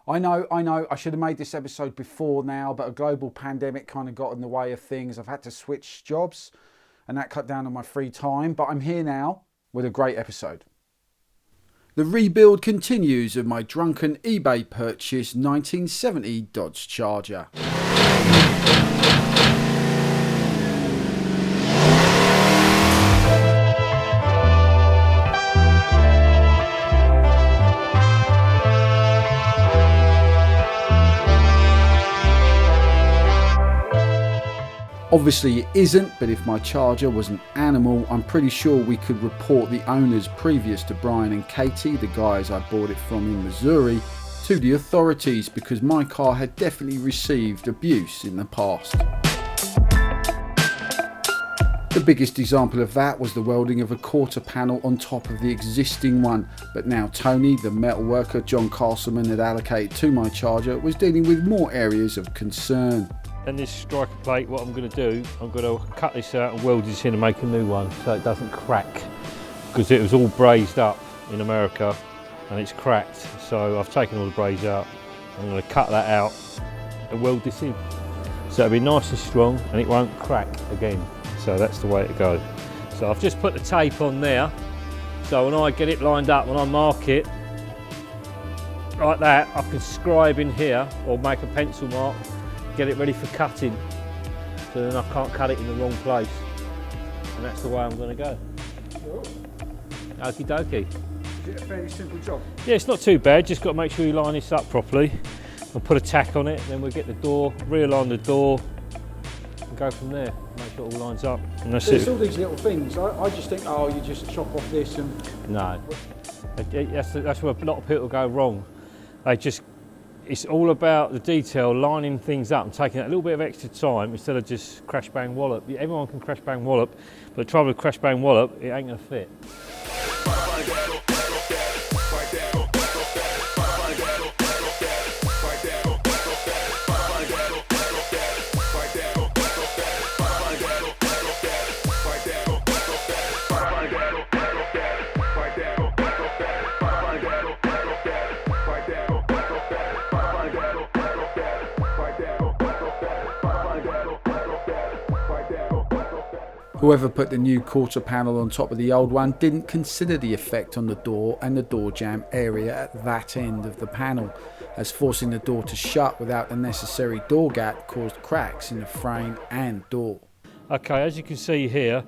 I know, I should have made this episode before now, but a global pandemic kind of got in the way of things. I've had to switch jobs and that cut down on my free time, but I'm here now with a great episode. The rebuild continues of my drunken eBay purchase 1970 Dodge Charger. Obviously it isn't, but if my Charger was an animal, I'm pretty sure we could report the owners previous to Brian and Katie, the guys I bought it from in Missouri, to the authorities because my car had definitely received abuse in the past. The biggest example of that was the welding of a quarter panel on top of the existing one, but now Tony, the metal worker John Castleman had allocated to my Charger, was dealing with more areas of concern. And this striker plate, what I'm going to do, I'm going to cut this out and weld this in and make a new one so it doesn't crack, because it was all brazed up in America and it's cracked. So I've taken all the braze out, I'm going to cut that out and weld this in. So it'll be nice and strong and it won't crack again. So that's the way it goes. So I've just put the tape on there, so when I get it lined up, when I mark it like that, I can scribe in here or make a pencil mark, get it ready for cutting, so then I can't cut it in the wrong place. And that's the way I'm going to go. Cool. Okie dokie. Is it a fairly simple job? Yeah, it's not too bad, just got to make sure you line this up properly. I'll put a tack on it, then we'll get the door, realign the door, and go from there. Make sure it all lines up. And that's There's it. all these little things. I just think, oh, you just chop off this and... No, that's where a lot of people go wrong. It's all about the detail, lining things up and taking a little bit of extra time instead of just crash bang wallop. Everyone can crash bang wallop, but the trouble with crash bang wallop, it ain't gonna fit. Whoever put the new quarter panel on top of the old one didn't consider the effect on the door and the door jamb area at that end of the panel, as forcing the door to shut without the necessary door gap caused cracks in the frame and door. Okay, as you can see here,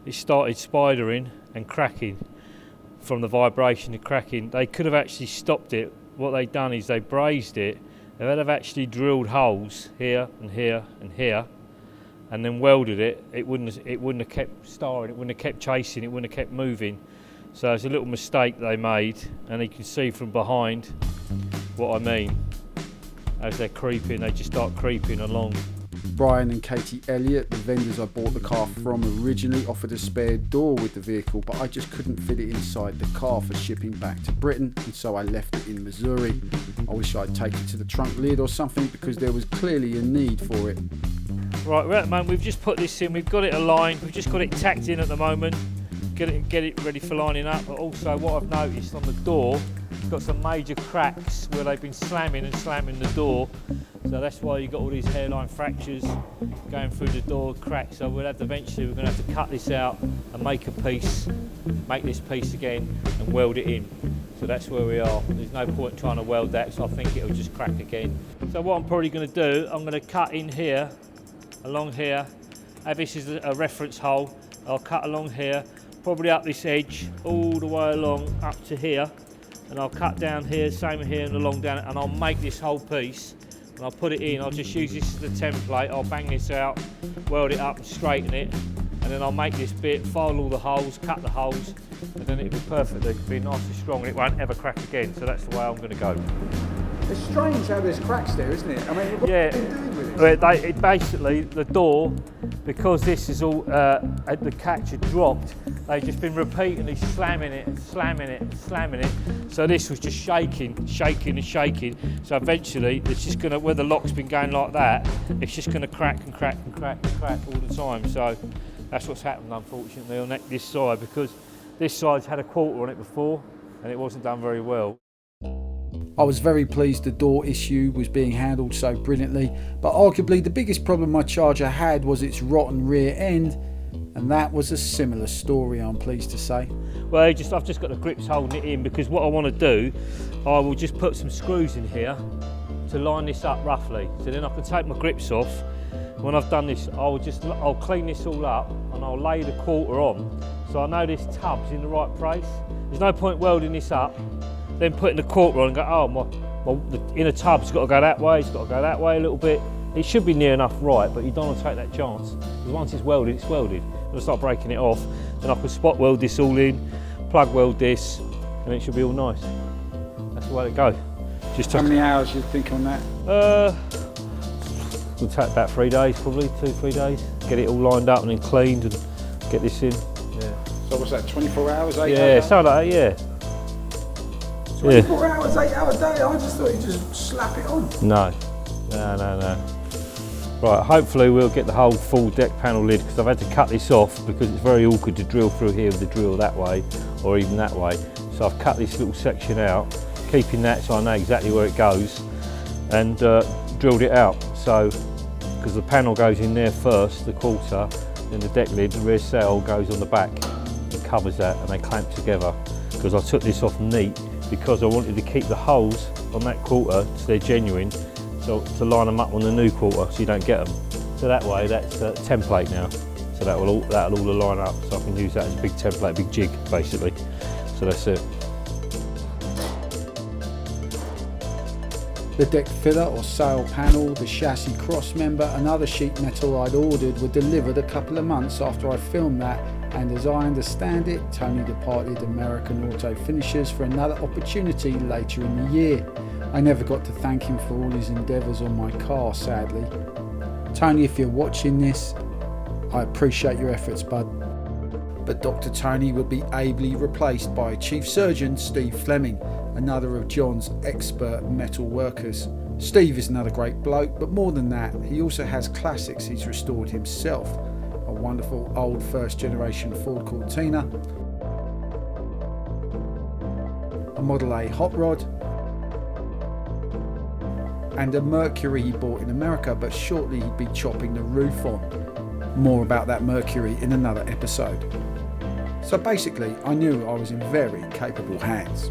it started spidering and cracking from the vibration and cracking. They could have actually stopped it. What they've done is they brazed it. They would have actually drilled holes here and here and here, and then welded it. It wouldn't have kept starring, it wouldn't have kept chasing, it wouldn't have kept moving. So it's a little mistake they made, and you can see from behind what I mean. As they're creeping, they just start creeping along. Brian and Katie Elliott, the vendors I bought the car from originally, offered a spare door with the vehicle, but I just couldn't fit it inside the car for shipping back to Britain, and so I left it in Missouri. I wish I'd taken it to the trunk lid or something, because there was clearly a need for it. Right, we're at the moment, we've just put this in, we've got it aligned, we've just got it tacked in at the moment, get it ready for lining up. But also what I've noticed on the door, it's got some major cracks where they've been slamming the door. So that's why you've got all these hairline fractures going through the door, cracks. So we're going to have to cut this out and make this piece again and weld it in. So that's where we are. There's no point trying to weld that, so I think it'll just crack again. So what I'm probably going to do, I'm going to cut in here, along here. This is a reference hole. I'll cut along here, probably up this edge, all the way along up to here. And I'll cut down here, same here and along down, and I'll make this whole piece. And I'll put it in, I'll just use this as the template, I'll bang this out, weld it up and straighten it, and then I'll make this bit, file all the holes, cut the holes, and then it'll be perfect, it'll be nice and strong and it won't ever crack again. So that's the way I'm going to go. It's strange how there's cracks there, isn't it? I mean, what have you been doing with it? It basically, the door, because this is all, the catch had dropped, they've just been repeatedly slamming it and slamming it and slamming it. So this was just shaking and shaking. So eventually, it's just going to, where the lock's been going like that, it's just going to crack and crack and crack and crack all the time. So that's what's happened, unfortunately, on this side, because this side's had a quarter on it before and it wasn't done very well. I was very pleased the door issue was being handled so brilliantly, but arguably the biggest problem my Charger had was its rotten rear end, and that was a similar story, I'm pleased to say. Well, I've just got the grips holding it in, because what I want to do, I will just put some screws in here to line this up roughly, so then I can take my grips off. When I've done this, I'll clean this all up and I'll lay the quarter on, so I know this tub's in the right place. There's no point welding this up, then putting the quarter on and go, oh, the inner tub's got to go that way, it's got to go that way a little bit. It should be near enough right, but you don't want to take that chance, because once it's welded, it's welded. I'll start breaking it off, then I can spot weld this all in, plug weld this, and it should be all nice. That's the way to go. How many hours do you think on that? It'll take about 3 days, probably 2-3 days. Get it all lined up and then cleaned and get this in. Yeah. So what's that, 24 hours, 8 hours? Yeah, something like that, yeah. 24 hours, 8 hour day? I just thought you'd just slap it on. No. Right, hopefully we'll get the whole full deck panel lid, because I've had to cut this off because it's very awkward to drill through here with the drill that way or even that way. So I've cut this little section out, keeping that so I know exactly where it goes, and drilled it out. So, because the panel goes in there first, the quarter, then the deck lid, the rear sail goes on the back and covers that, and they clamp together. Because I took this off neat because I wanted to keep the holes on that quarter so they're genuine, so to line them up on the new quarter so you don't get them. So that way, that's a template now. So that'll all line up, so I can use that as a big template, a big jig basically. So that's it. The deck filler or sail panel, the chassis cross member and other sheet metal I'd ordered were delivered a couple of months after I filmed that, and as I understand it, Tony departed American Auto Finishers for another opportunity later in the year. I never got to thank him for all his endeavours on my car, sadly. Tony, if you're watching this, I appreciate your efforts, bud. But Dr. Tony would be ably replaced by Chief Surgeon Steve Fleming, another of John's expert metal workers. Steve is another great bloke, but more than that, he also has classics he's restored himself. A wonderful old first generation Ford Cortina, a Model A hot rod, and a Mercury he bought in America, but shortly he'd be chopping the roof on. More about that Mercury in another episode. So basically, I knew I was in very capable hands.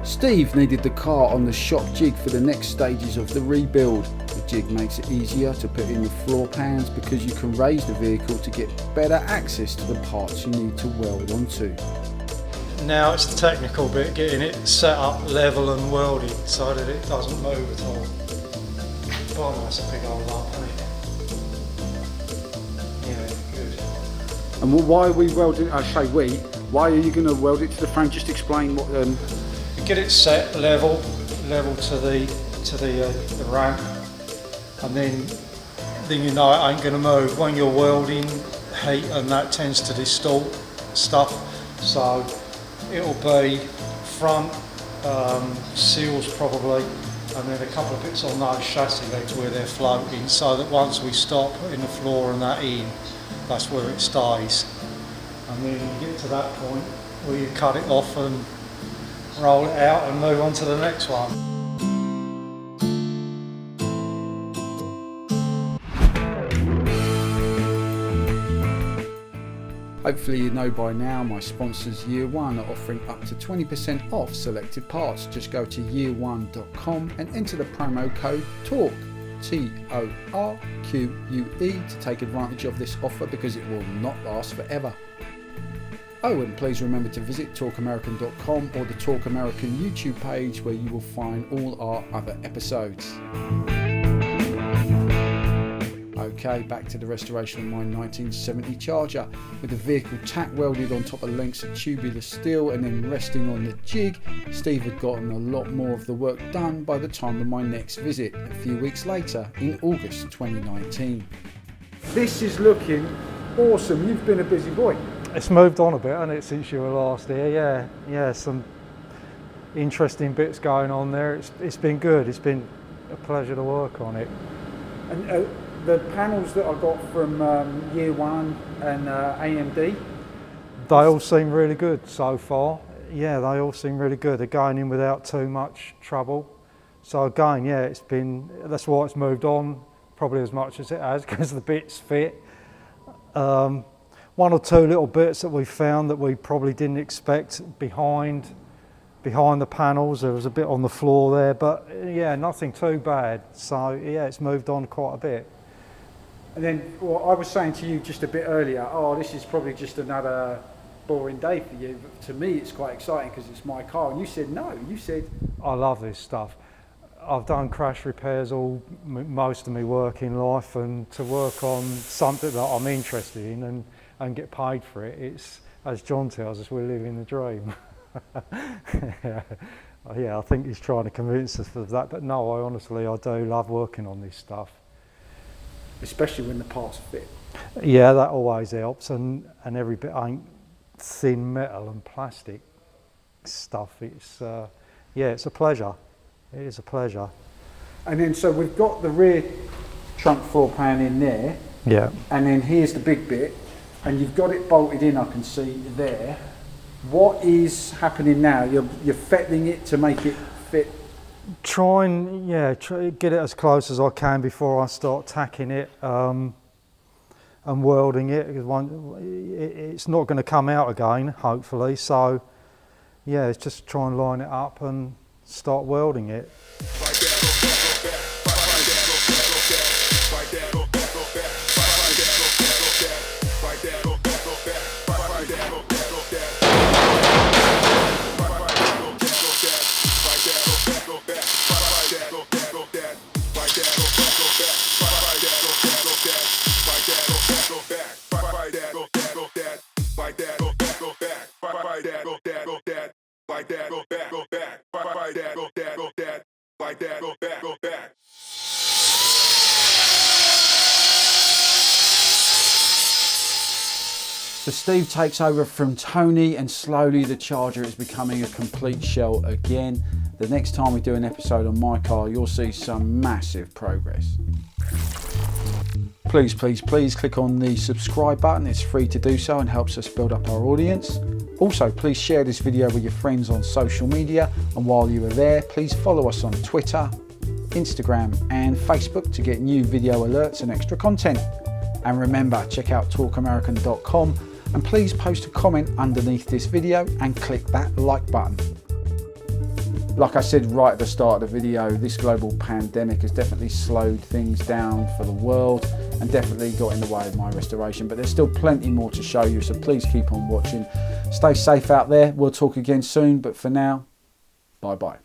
Steve needed the car on the shop jig for the next stages of the rebuild. The jig makes it easier to put in the floor pans because you can raise the vehicle to get better access to the parts you need to weld onto. Now it's the technical bit, getting it set up level and welded so that it doesn't move at all. Oh, that's a big old lump, isn't it? Yeah, good. And why are we welding? Why are you going to weld it to the frame? Just explain what. Get it set level to the ramp, and then you know it ain't going to move. When you're welding, heat and that tends to distort stuff, so it'll be front seals probably, and then a couple of bits on those chassis legs where they're floating, so that once we stop putting the floor and that in, that's where it stays. And then you get to that point where you cut it off and roll it out and move on to the next one. Hopefully you know by now my sponsors Year One are offering up to 20% off selected parts. Just go to year1.com and enter the promo code TORQUE, TORQUE, to take advantage of this offer because it will not last forever. Oh, and please remember to visit talkamerican.com or the Talk American YouTube page where you will find all our other episodes. Okay, back to the restoration of my 1970 Charger. With the vehicle tack welded on top of lengths of tubular steel and then resting on the jig, Steve had gotten a lot more of the work done by the time of my next visit, a few weeks later in August 2019. This is looking awesome. You've been a busy boy. It's moved on a bit, hasn't it, since you were last here? Yeah, some interesting bits going on there. It's been good. It's been a pleasure to work on it. And the panels that I got from Year One and AMD, they all seem really good so far. yeah, they all seem really good. They're going in without too much trouble. So again, yeah, that's why it's moved on probably as much as it has, because the bits fit. One or two little bits that we found that we probably didn't expect behind the panels. There was a bit on the floor there, but yeah, nothing too bad. So yeah, it's moved on quite a bit. And then, well, I was saying to you just a bit earlier, oh, this is probably just another boring day for you. But to me, it's quite exciting because it's my car. And you said no. You said, I love this stuff. I've done crash repairs most of my working life, and to work on something that I'm interested in and get paid for it, it's, as John tells us, we're living the dream. Yeah, I think he's trying to convince us of that, but no, I do love working on this stuff. especially when the parts fit. Yeah, that always helps, and every bit ain't thin metal and plastic stuff. It's yeah, it's a pleasure. It is a pleasure. And then so we've got the rear trunk floor plan in there. Yeah. And then here's the big bit, and you've got it bolted in, I can see there. What is happening now? You're fettling it to make it fit. Try get it as close as I can before I start tacking it and welding it, because it's not going to come out again, hopefully. So yeah, it's just try and line it up and start welding it. So Steve takes over from Tony, and slowly the Charger is becoming a complete shell again. The next time we do an episode on my car, you'll see some massive progress. Please, please, please click on the subscribe button. It's free to do so and helps us build up our audience. Also, please share this video with your friends on social media. And while you are there, please follow us on Twitter, Instagram and Facebook to get new video alerts and extra content. And remember, check out talkamerican.com and please post a comment underneath this video and click that like button. Like I said right at the start of the video, this global pandemic has definitely slowed things down for the world and definitely got in the way of my restoration, but there's still plenty more to show you, so please keep on watching. Stay safe out there. We'll talk again soon, but for now, bye bye.